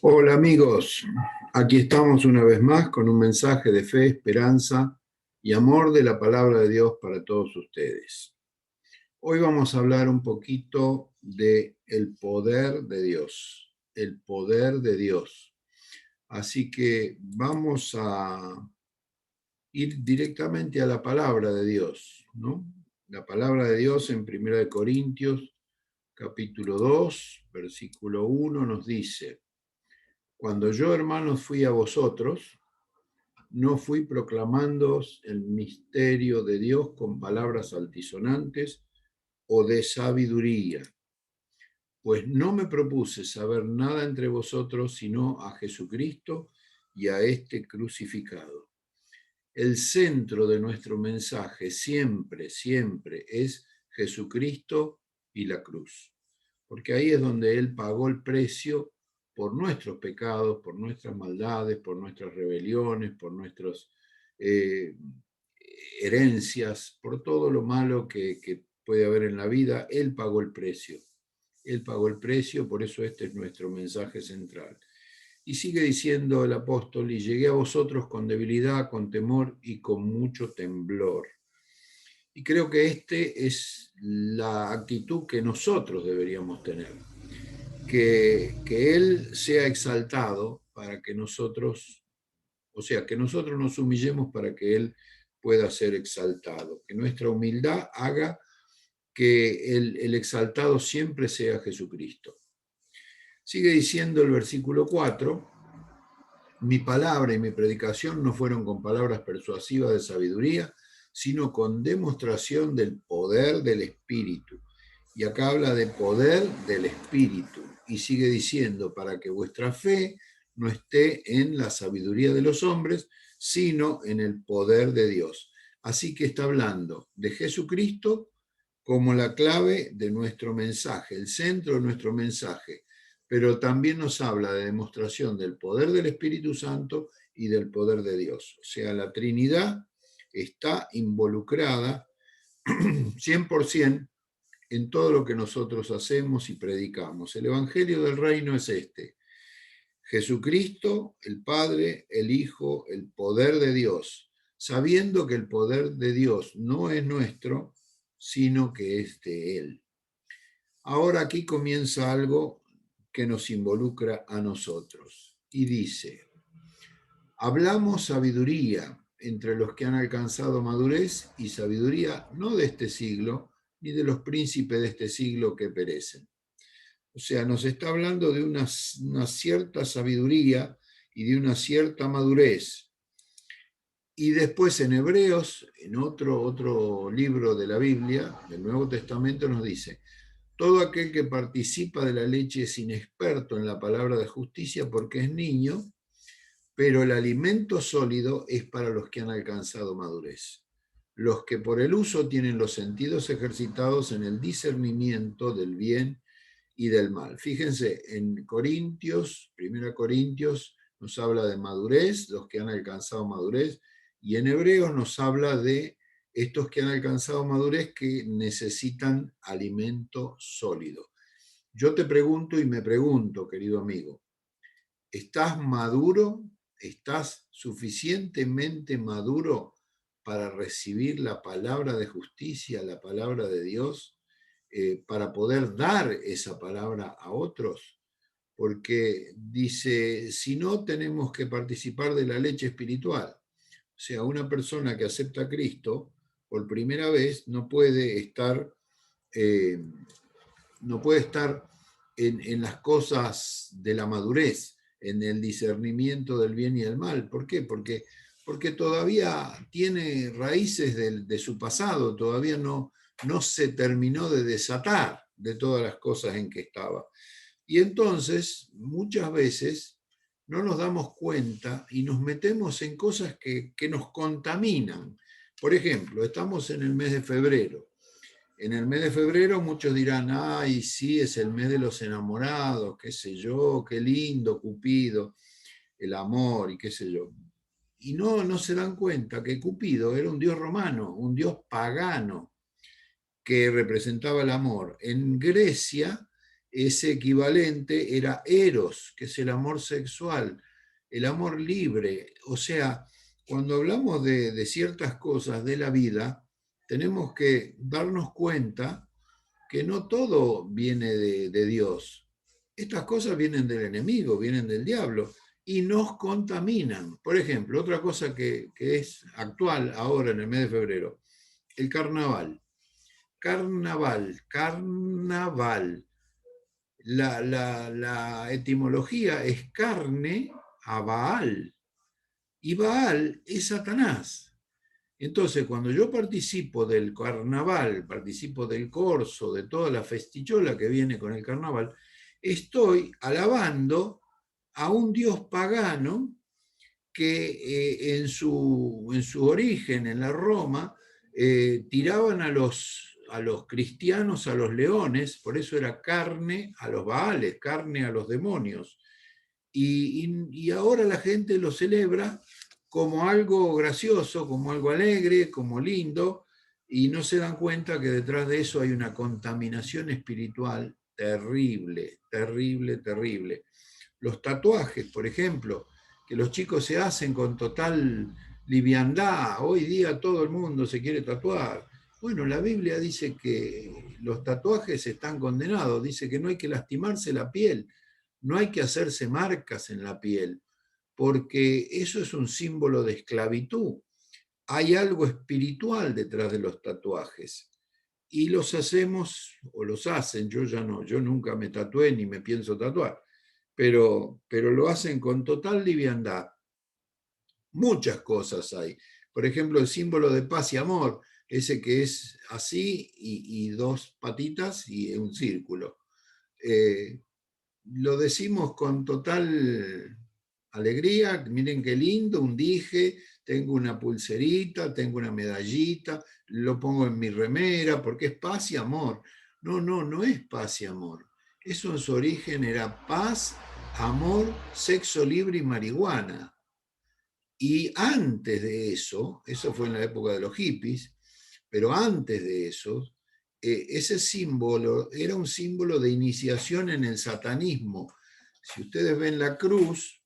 Hola amigos, aquí estamos una vez más con un mensaje de fe, esperanza y amor de la palabra de Dios para todos ustedes. Hoy vamos a hablar un poquito de el poder de Dios, el poder de Dios. Así que vamos a ir directamente a la palabra de Dios, ¿no? La palabra de Dios en 1 Corintios, capítulo 2, versículo 1 nos dice: Cuando yo, hermanos, fui a vosotros, no fui proclamándoos el misterio de Dios con palabras altisonantes o de sabiduría, pues no me propuse saber nada entre vosotros sino a Jesucristo y a este crucificado. El centro de nuestro mensaje siempre, siempre es Jesucristo y la cruz, porque ahí es donde Él pagó el precio por nuestros pecados, por nuestras maldades, por nuestras rebeliones, por nuestras herencias, por todo lo malo que puede haber en la vida. Él pagó el precio. Él pagó el precio, por eso este es nuestro mensaje central. Y sigue diciendo el apóstol: y llegué a vosotros con debilidad, con temor y con mucho temblor. Y creo que esta es la actitud que nosotros deberíamos tener. Que Él sea exaltado para que nosotros, o sea, que nosotros nos humillemos para que Él pueda ser exaltado. Que nuestra humildad haga que el exaltado siempre sea Jesucristo. Sigue diciendo el versículo 4: mi palabra y mi predicación no fueron con palabras persuasivas de sabiduría, sino con demostración del poder del Espíritu. Y acá habla de poder del Espíritu. Y sigue diciendo: para que vuestra fe no esté en la sabiduría de los hombres, sino en el poder de Dios. Así que está hablando de Jesucristo como la clave de nuestro mensaje, el centro de nuestro mensaje, pero también nos habla de demostración del poder del Espíritu Santo y del poder de Dios. O sea, la Trinidad está involucrada 100% en todo lo que nosotros hacemos y predicamos. El Evangelio del Reino es este: Jesucristo, el Padre, el Hijo, el poder de Dios, sabiendo que el poder de Dios no es nuestro, sino que es de Él. Ahora aquí comienza algo que nos involucra a nosotros. Y dice: hablamos sabiduría entre los que han alcanzado madurez, y sabiduría no de este siglo, ni de los príncipes de este siglo que perecen. O sea, nos está hablando de una cierta sabiduría y de una cierta madurez. Y después en Hebreos, en otro libro de la Biblia, del Nuevo Testamento, nos dice: todo aquel que participa de la leche es inexperto en la palabra de justicia porque es niño, pero el alimento sólido es para los que han alcanzado madurez, los que por el uso tienen los sentidos ejercitados en el discernimiento del bien y del mal. Fíjense, en Corintios, 1 Corintios, nos habla de madurez, los que han alcanzado madurez, y en Hebreos nos habla de estos que han alcanzado madurez que necesitan alimento sólido. Yo te pregunto y me pregunto, querido amigo, ¿estás maduro? ¿Estás suficientemente maduro para recibir la palabra de justicia, la palabra de Dios, para poder dar esa palabra a otros? Porque dice, si no, tenemos que participar de la leche espiritual. O sea, una persona que acepta a Cristo por primera vez no puede estar, eh, no puede estar en las cosas de la madurez, en el discernimiento del bien y del mal. ¿Por qué? Porque todavía tiene raíces de su pasado, todavía no se terminó de desatar de todas las cosas en que estaba. Y entonces, muchas veces, no nos damos cuenta y nos metemos en cosas que nos contaminan. Por ejemplo, estamos en el mes de febrero. En el mes de febrero muchos dirán: ay, sí, es el mes de los enamorados, qué sé yo, qué lindo, Cupido, el amor y qué sé yo. Y no se dan cuenta que Cupido era un dios romano, un dios pagano, que representaba el amor. En Grecia, ese equivalente era eros, que es el amor sexual, el amor libre. O sea, cuando hablamos de ciertas cosas de la vida, tenemos que darnos cuenta que no todo viene de Dios. Estas cosas vienen del enemigo, vienen del diablo y nos contaminan. Por ejemplo, otra cosa que es actual ahora en el mes de febrero, el carnaval. Carnaval, carnaval. La etimología es carne a Baal. Y Baal es Satanás. Entonces, cuando yo participo del carnaval, participo del corso, de toda la festichola que viene con el carnaval, estoy alabando a un dios pagano que en su origen, en la Roma, tiraban a los cristianos a los leones, por eso era carne a los baales, carne a los demonios. Y ahora la gente lo celebra como algo gracioso, como algo alegre, como lindo, y no se dan cuenta que detrás de eso hay una contaminación espiritual terrible, terrible, terrible. Los tatuajes, por ejemplo, que los chicos se hacen con total liviandad, hoy día todo el mundo se quiere tatuar. Bueno, la Biblia dice que los tatuajes están condenados, dice que no hay que lastimarse la piel, no hay que hacerse marcas en la piel, porque eso es un símbolo de esclavitud. Hay algo espiritual detrás de los tatuajes. Y los hacemos, o los hacen, yo ya no, yo nunca me tatué ni me pienso tatuar, pero lo hacen con total liviandad. Muchas cosas hay. Por ejemplo, el símbolo de paz y amor, ese que es así y dos patitas y un círculo. Eh, lo decimos con total alegría, miren qué lindo, un dije, tengo una pulserita, tengo una medallita, lo pongo en mi remera, porque es paz y amor. No, no, no es paz y amor. Eso en su origen era paz, amor, sexo libre y marihuana. Y antes de eso fue en la época de los hippies, pero antes de eso, ese símbolo era un símbolo de iniciación en el satanismo. Si ustedes ven la cruz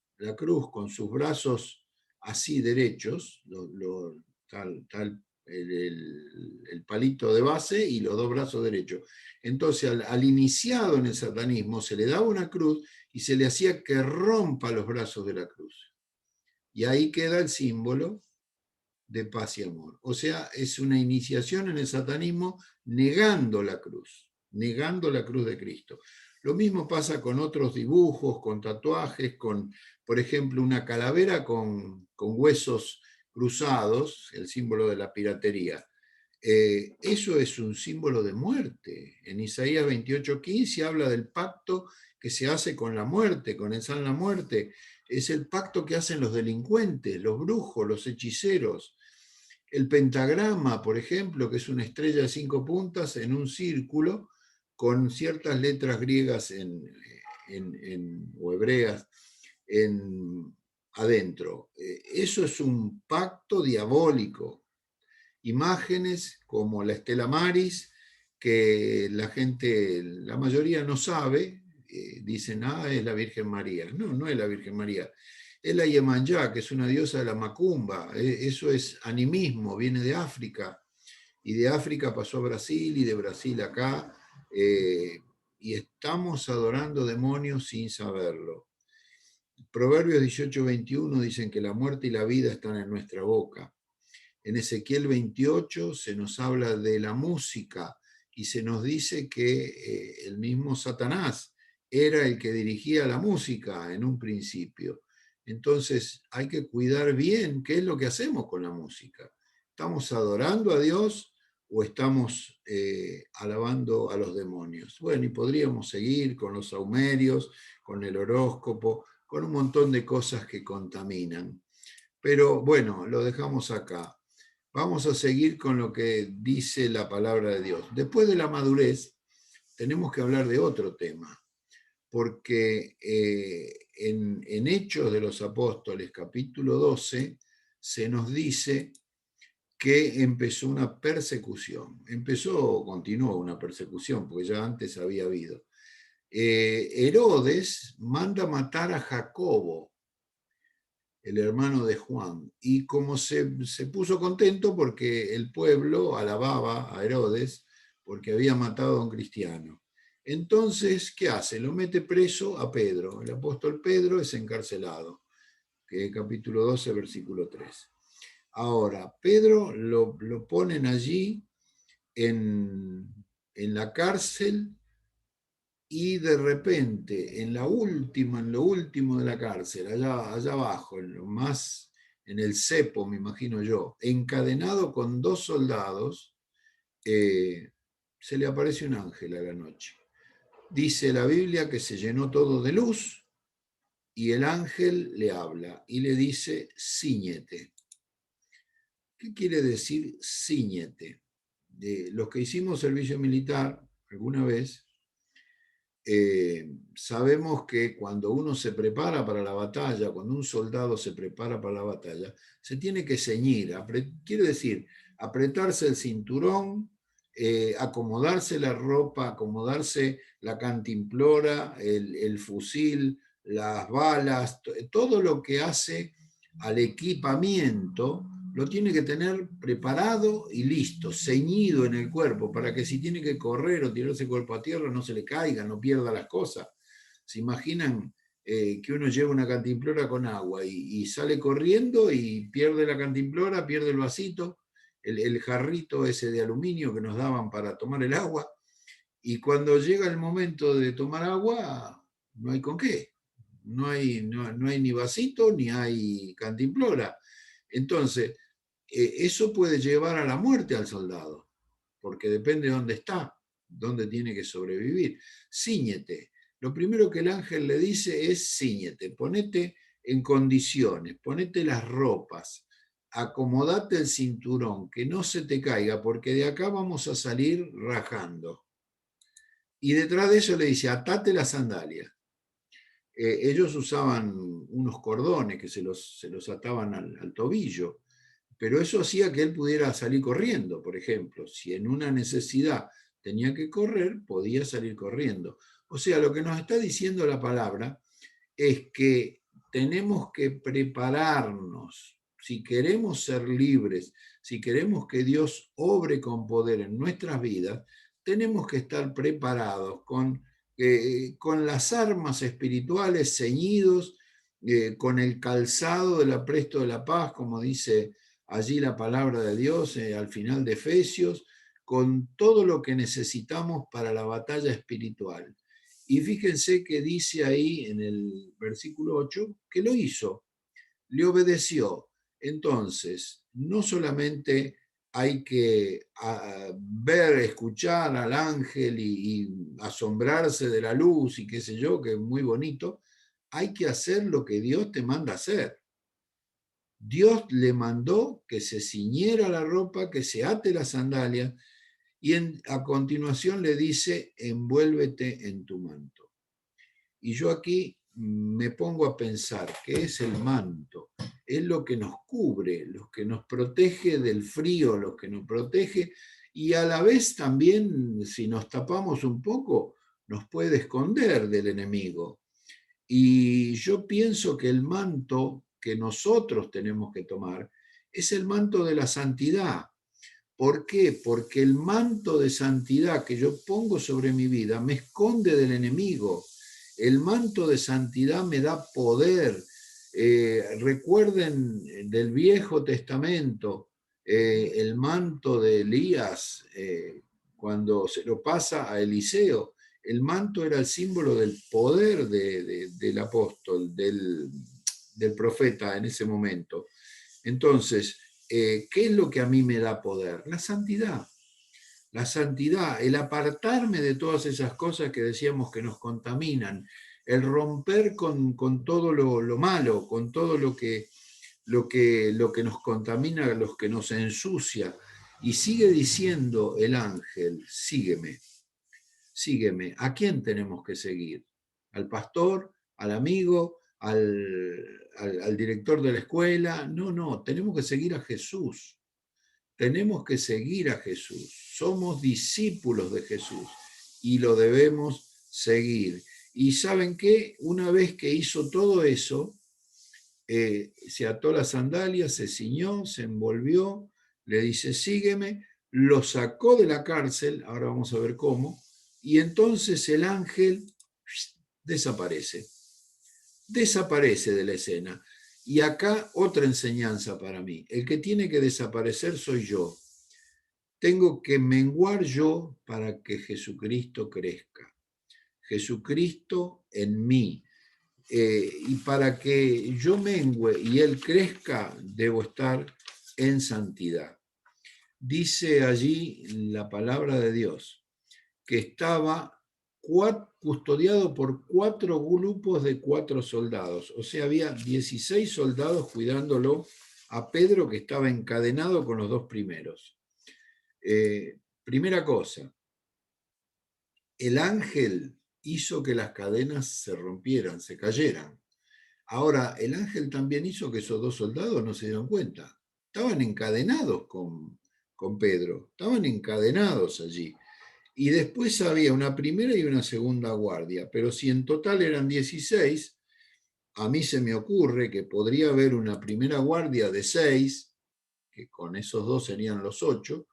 con sus brazos así derechos, tal el palito de base y los dos brazos derechos. Entonces, al iniciado en el satanismo se le daba una cruz y se le hacía que rompa los brazos de la cruz. Y ahí queda el símbolo de paz y amor. O sea, es una iniciación en el satanismo negando la cruz de Cristo. Lo mismo pasa con otros dibujos, con tatuajes, con, por ejemplo, una calavera con huesos cruzados, el símbolo de la piratería. Eso es un símbolo de muerte. En Isaías 28:15 habla del pacto que se hace con la muerte, con el la muerte. Es el pacto que hacen los delincuentes, los brujos, los hechiceros. El pentagrama, por ejemplo, que es una estrella de 5 puntas en un círculo con ciertas letras griegas o hebreas adentro. Eso es un pacto diabólico. Imágenes como la Estela Maris, que la gente, la mayoría no sabe, dicen, es la Virgen María. No, no es la Virgen María. Es la Yemanjá, que es una diosa de la Macumba. Eso es animismo, viene de África. Y de África pasó a Brasil y de Brasil acá. Y estamos adorando demonios sin saberlo. Proverbios 18:21 dicen que la muerte y la vida están en nuestra boca. En Ezequiel 28 se nos habla de la música y se nos dice que el mismo Satanás era el que dirigía la música en un principio. Entonces hay que cuidar bien qué es lo que hacemos con la música. ¿Estamos adorando a Dios o estamos alabando a los demonios? Bueno, y podríamos seguir con los saumerios, con el horóscopo, con un montón de cosas que contaminan. Pero bueno, lo dejamos acá. Vamos a seguir con lo que dice la palabra de Dios. Después de la madurez, tenemos que hablar de otro tema, porque en Hechos de los Apóstoles, capítulo 12, se nos dice que empezó una persecución. Empezó o continuó una persecución, porque ya antes había habido. Herodes manda matar a Jacobo, el hermano de Juan, y como se puso contento porque el pueblo alababa a Herodes porque había matado a un cristiano. Entonces, ¿qué hace? Lo mete preso a Pedro. El apóstol Pedro es encarcelado, que es capítulo 12, versículo 3. Ahora, Pedro lo ponen allí en la cárcel y de repente, en lo último de la cárcel, allá abajo, en el cepo, me imagino yo, encadenado con 2 soldados, se le aparece un ángel a la noche. Dice la Biblia que se llenó todo de luz y el ángel le habla y le dice, cíñete. ¿Qué quiere decir cíñete? Los que hicimos servicio militar alguna vez, sabemos que cuando uno se prepara para la batalla, cuando un soldado se prepara para la batalla, se tiene que ceñir, quiere decir, apretarse el cinturón, acomodarse la ropa, acomodarse la cantimplora, el fusil, las balas, todo lo que hace al equipamiento lo tiene que tener preparado y listo, ceñido en el cuerpo, para que si tiene que correr o tirarse cuerpo a tierra no se le caiga, no pierda las cosas. ¿Se imaginan que uno lleva una cantimplora con agua y sale corriendo y pierde la cantimplora, pierde el vasito, el jarrito ese de aluminio que nos daban para tomar el agua? Y cuando llega el momento de tomar agua, no hay con qué. No hay ni vasito ni hay cantimplora. Entonces, eso puede llevar a la muerte al soldado, porque depende de dónde está, dónde tiene que sobrevivir. Cíñete. Lo primero que el ángel le dice es cíñete, ponete en condiciones, ponete las ropas, acomodate el cinturón, que no se te caiga, porque de acá vamos a salir rajando. Y detrás de eso le dice, atate las sandalias. Ellos usaban unos cordones que se los ataban al tobillo, pero eso hacía que él pudiera salir corriendo, por ejemplo. Si en una necesidad tenía que correr, podía salir corriendo. O sea, lo que nos está diciendo la palabra es que tenemos que prepararnos. Si queremos ser libres, si queremos que Dios obre con poder en nuestras vidas, tenemos que estar preparados con las armas espirituales ceñidos, con el calzado del apresto de la paz, como dice allí la palabra de Dios al final de Efesios, con todo lo que necesitamos para la batalla espiritual. Y fíjense que dice ahí en el versículo 8 que lo hizo, le obedeció. Entonces, no solamente hay que ver, escuchar al ángel y asombrarse de la luz y qué sé yo, que es muy bonito, hay que hacer lo que Dios te manda hacer. Dios le mandó que se ciñera la ropa, que se ate las sandalias, y a continuación le dice, envuélvete en tu manto. Y yo aquí me pongo a pensar que es el manto, es lo que nos cubre, lo que nos protege del frío, lo que nos protege, y a la vez también, si nos tapamos un poco, nos puede esconder del enemigo. Y yo pienso que el manto que nosotros tenemos que tomar es el manto de la santidad. ¿Por qué? Porque el manto de santidad que yo pongo sobre mi vida me esconde del enemigo. El manto de santidad me da poder. Recuerden del Viejo Testamento, el manto de Elías, cuando se lo pasa a Eliseo. El manto era el símbolo del poder del apóstol, del profeta en ese momento. Entonces, ¿qué es lo que a mí me da poder? La santidad. La santidad, el apartarme de todas esas cosas que decíamos que nos contaminan, el romper con todo lo malo, con todo lo que nos contamina, lo que nos ensucia. Y sigue diciendo el ángel, sígueme, sígueme. ¿A quién tenemos que seguir? ¿Al pastor? ¿Al amigo? ¿Al director de la escuela? No, tenemos que seguir a Jesús. Tenemos que seguir a Jesús. Somos discípulos de Jesús y lo debemos seguir. Y ¿saben qué? Una vez que hizo todo eso, se ató las sandalias, se ciñó, se envolvió, le dice, sígueme, lo sacó de la cárcel, ahora vamos a ver cómo, y entonces el ángel desaparece, desaparece de la escena. Y acá otra enseñanza para mí, el que tiene que desaparecer soy yo. Tengo que menguar yo para que Jesucristo crezca. Jesucristo en mí. Y para que yo mengüe y Él crezca, debo estar en santidad. Dice allí la palabra de Dios que estaba custodiado por 4 grupos de 4 soldados. O sea, había 16 soldados cuidándolo a Pedro, que estaba encadenado con los 2 primeros. Primera cosa, el ángel hizo que las cadenas se rompieran, se cayeran. Ahora, el ángel también hizo que esos 2 soldados no se dieran cuenta. Estaban encadenados con Pedro, estaban encadenados allí. Y después había una primera y una segunda guardia, pero si en total eran 16, a mí se me ocurre que podría haber una primera guardia de 6, que con esos 2 serían los 8,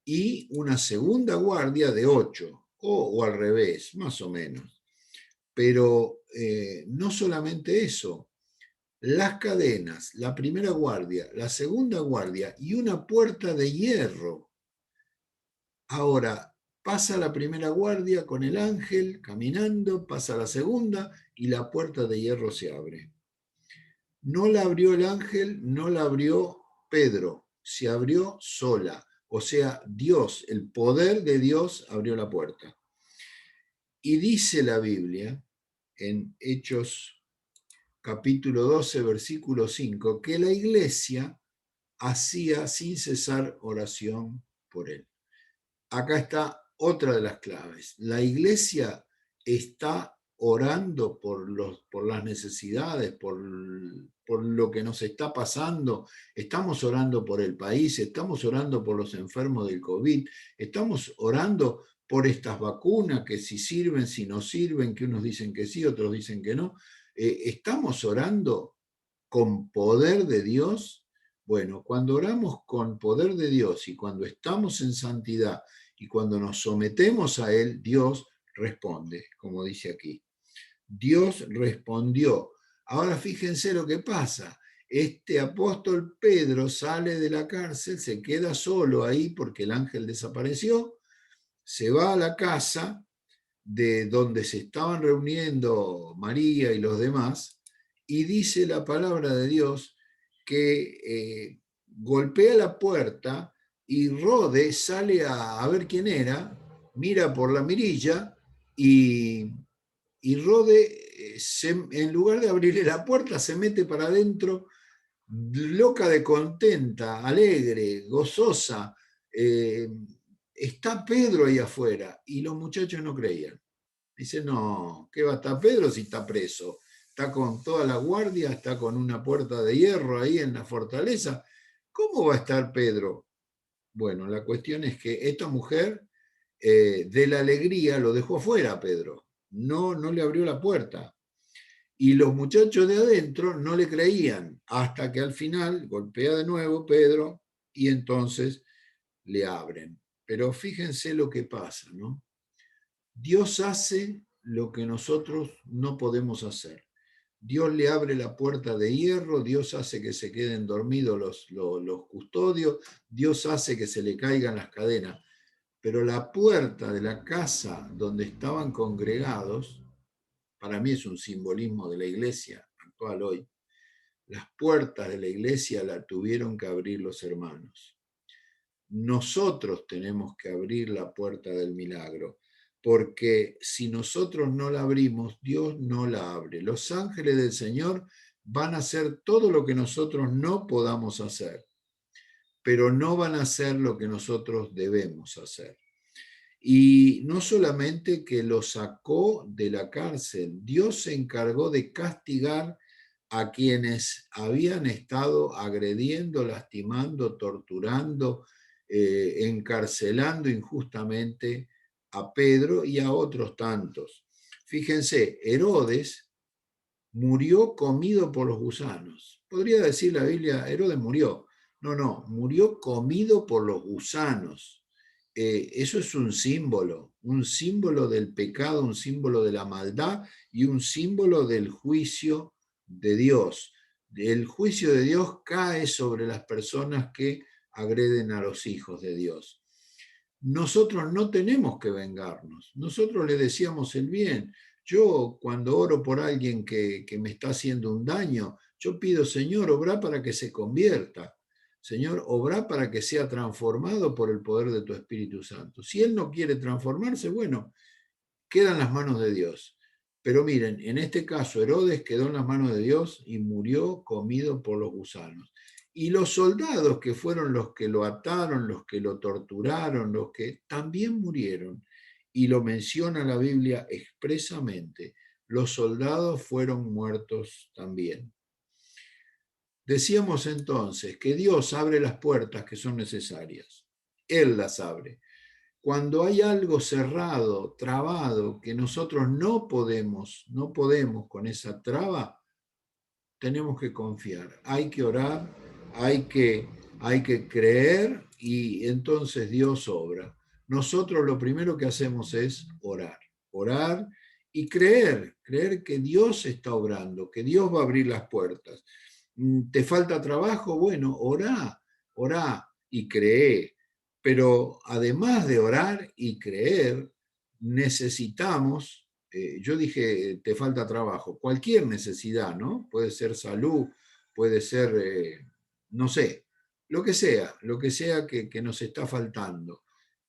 y una segunda guardia de 8, o al revés, más o menos. Pero no solamente eso, las cadenas, la primera guardia, la segunda guardia y una puerta de hierro. Ahora, pasa la primera guardia con el ángel caminando, pasa la segunda y la puerta de hierro se abre. No la abrió el ángel, no la abrió Pedro, se abrió sola. O sea, Dios, el poder de Dios abrió la puerta. Y dice la Biblia en Hechos capítulo 12, versículo 5, que la iglesia hacía sin cesar oración por él. Acá está otra de las claves. La iglesia está orando por las necesidades, por lo que nos está pasando. Estamos orando por el país, estamos orando por los enfermos del COVID, estamos orando por estas vacunas, que si sirven, si no sirven, que unos dicen que sí, otros dicen que no. Estamos orando con poder de Dios. Bueno, cuando oramos con poder de Dios y cuando estamos en santidad y cuando nos sometemos a Él, Dios responde, como dice aquí. Dios respondió. Ahora fíjense lo que pasa. Este apóstol Pedro sale de la cárcel, se queda solo ahí porque el ángel desapareció, se va a la casa de donde se estaban reuniendo María y los demás, y dice la palabra de Dios que golpea la puerta y Rode sale a ver quién era, mira por la mirilla y Rode, en lugar de abrirle la puerta, se mete para adentro, loca de contenta, alegre, gozosa. Está Pedro ahí afuera, y los muchachos no creían. Dice, no, ¿qué va a estar Pedro si está preso? Está con toda la guardia, está con una puerta de hierro ahí en la fortaleza. ¿Cómo va a estar Pedro? Bueno, la cuestión es que esta mujer de la alegría lo dejó afuera a Pedro. No, no le abrió la puerta. Y los muchachos de adentro no le creían, hasta que al final golpea de nuevo Pedro y entonces le abren. Pero fíjense lo que pasa, ¿no? Dios hace lo que nosotros no podemos hacer. Dios le abre la puerta de hierro, Dios hace que se queden dormidos los custodios, Dios hace que se le caigan las cadenas. Pero la puerta de la casa donde estaban congregados, para mí es un simbolismo de la iglesia actual hoy, las puertas de la iglesia la tuvieron que abrir los hermanos. Nosotros tenemos que abrir la puerta del milagro, porque si nosotros no la abrimos, Dios no la abre. Los ángeles del Señor van a hacer todo lo que nosotros no podamos hacer, pero no van a hacer lo que nosotros debemos hacer. Y no solamente que lo sacó de la cárcel, Dios se encargó de castigar a quienes habían estado agrediendo, lastimando, torturando, encarcelando injustamente a Pedro y a otros tantos. Fíjense, Herodes murió comido por los gusanos. Podría decir la Biblia, Herodes murió. No, murió comido por los gusanos. Eso es un símbolo del pecado, un símbolo de la maldad y un símbolo del juicio de Dios. El juicio de Dios cae sobre las personas que agreden a los hijos de Dios. Nosotros no tenemos que vengarnos, nosotros le deseamos el bien. Yo cuando oro por alguien que me está haciendo un daño, yo pido, Señor, obra para que se convierta. Señor, obra para que sea transformado por el poder de tu Espíritu Santo. Si él no quiere transformarse, bueno, queda en las manos de Dios. Pero miren, en este caso Herodes quedó en las manos de Dios y murió comido por los gusanos. Y los soldados que fueron los que lo ataron, los que lo torturaron, los que también murieron, y lo menciona la Biblia expresamente, los soldados fueron muertos también. Decíamos entonces que Dios abre las puertas que son necesarias. Él las abre. Cuando hay algo cerrado, trabado, que nosotros no podemos con esa traba, tenemos que confiar, hay que orar, hay que creer y entonces Dios obra. Nosotros lo primero que hacemos es orar y creer que Dios está obrando, que Dios va a abrir las puertas. ¿Te falta trabajo? Bueno, orá y cree. Pero además de orar y creer, necesitamos, yo dije, te falta trabajo, cualquier necesidad, ¿no? Puede ser salud, puede ser, no sé, lo que sea que nos está faltando.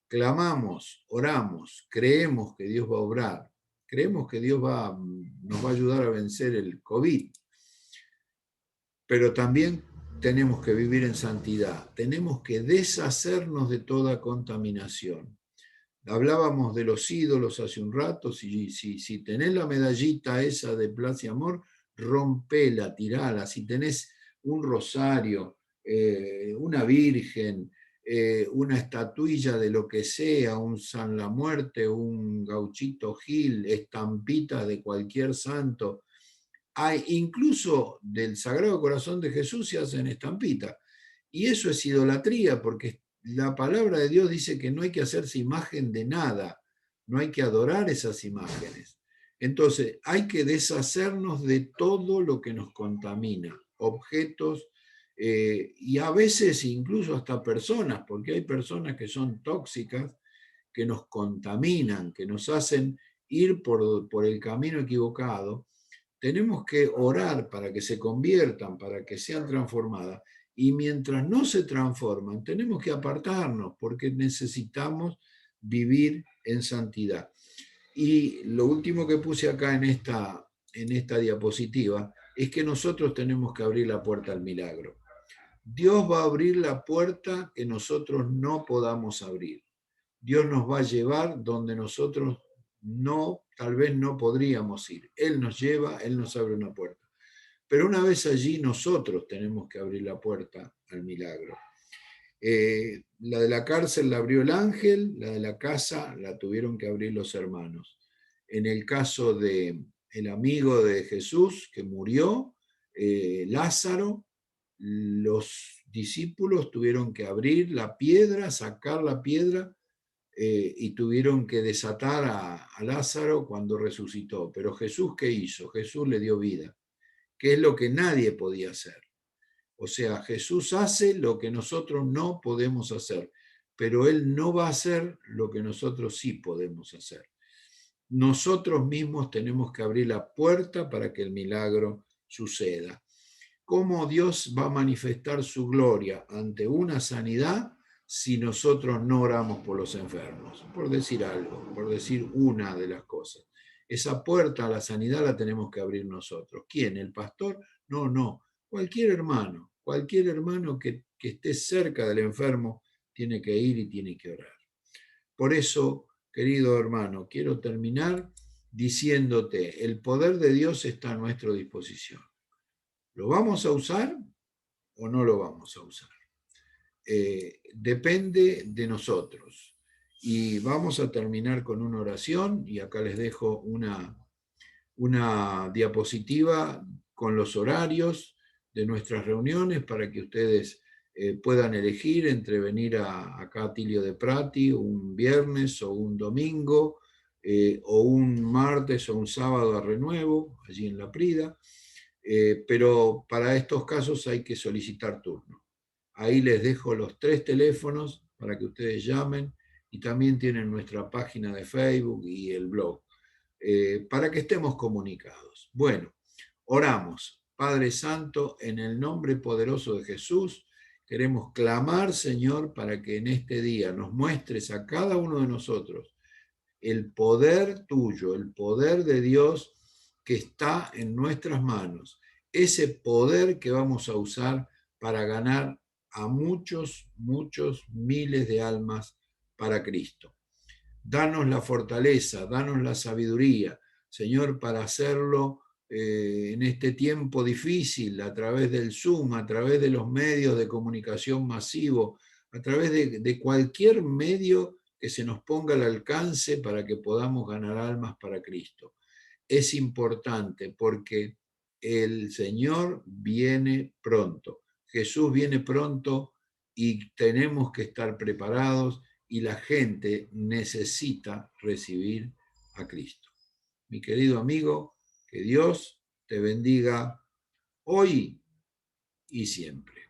Clamamos, oramos, creemos que Dios va a obrar, creemos que Dios nos va a ayudar a vencer el COVID, pero también tenemos que vivir en santidad, tenemos que deshacernos de toda contaminación. Hablábamos de los ídolos hace un rato, si tenés la medallita esa de Plaza y Amor, rompela, tirala. Si tenés un rosario, una virgen, una estatuilla de lo que sea, un San la Muerte, un Gauchito Gil, estampitas de cualquier santo, hay, incluso del Sagrado Corazón de Jesús se hacen estampitas. Y eso es idolatría, porque la palabra de Dios dice que no hay que hacerse imagen de nada, no hay que adorar esas imágenes. Entonces, hay que deshacernos de todo lo que nos contamina, objetos, y a veces incluso hasta personas, porque hay personas que son tóxicas, que nos contaminan, que nos hacen ir por el camino equivocado. Tenemos que orar para que se conviertan, para que sean transformadas. Y mientras no se transforman, tenemos que apartarnos porque necesitamos vivir en santidad. Y lo último que puse acá en esta diapositiva es que nosotros tenemos que abrir la puerta al milagro. Dios va a abrir la puerta que nosotros no podamos abrir. Dios nos va a llevar donde nosotros tal vez no podríamos ir. Él nos lleva, Él nos abre una puerta. Pero una vez allí nosotros tenemos que abrir la puerta al milagro. La de la cárcel la abrió el ángel, la de la casa la tuvieron que abrir los hermanos. En el caso de el amigo de Jesús que murió, Lázaro, los discípulos tuvieron que abrir la piedra, sacar la piedra, y tuvieron que desatar a Lázaro cuando resucitó. Pero Jesús, ¿qué hizo? Jesús le dio vida, que es lo que nadie podía hacer. O sea, Jesús hace lo que nosotros no podemos hacer, pero Él no va a hacer lo que nosotros sí podemos hacer. Nosotros mismos tenemos que abrir la puerta para que el milagro suceda. ¿Cómo Dios va a manifestar su gloria ante una sanidad si nosotros no oramos por los enfermos? Por decir algo, por decir una de las cosas. Esa puerta a la sanidad la tenemos que abrir nosotros. ¿Quién? ¿El pastor? No. Cualquier hermano que esté cerca del enfermo tiene que ir y tiene que orar. Por eso, querido hermano, quiero terminar diciéndote, el poder de Dios está a nuestra disposición. ¿Lo vamos a usar o no lo vamos a usar? Depende de nosotros. Y vamos a terminar con una oración, y acá les dejo una diapositiva con los horarios de nuestras reuniones para que ustedes puedan elegir entre venir acá a Tilio de Prati un viernes o un domingo, o un martes o un sábado a Renuevo, allí en La Prida. Pero para estos casos hay que solicitar turno. Ahí les dejo los 3 teléfonos para que ustedes llamen, y también tienen nuestra página de Facebook y el blog, para que estemos comunicados. Bueno, oramos. Padre Santo, en el nombre poderoso de Jesús, queremos clamar, Señor, para que en este día nos muestres a cada uno de nosotros el poder tuyo, el poder de Dios que está en nuestras manos, ese poder que vamos a usar para ganar a muchos, muchos miles de almas para Cristo. Danos la fortaleza, danos la sabiduría, Señor, para hacerlo en este tiempo difícil, a través del Zoom, a través de los medios de comunicación masivo, a través de cualquier medio que se nos ponga al alcance para que podamos ganar almas para Cristo. Es importante porque el Señor viene pronto. Jesús viene pronto y tenemos que estar preparados, y la gente necesita recibir a Cristo. Mi querido amigo, que Dios te bendiga hoy y siempre.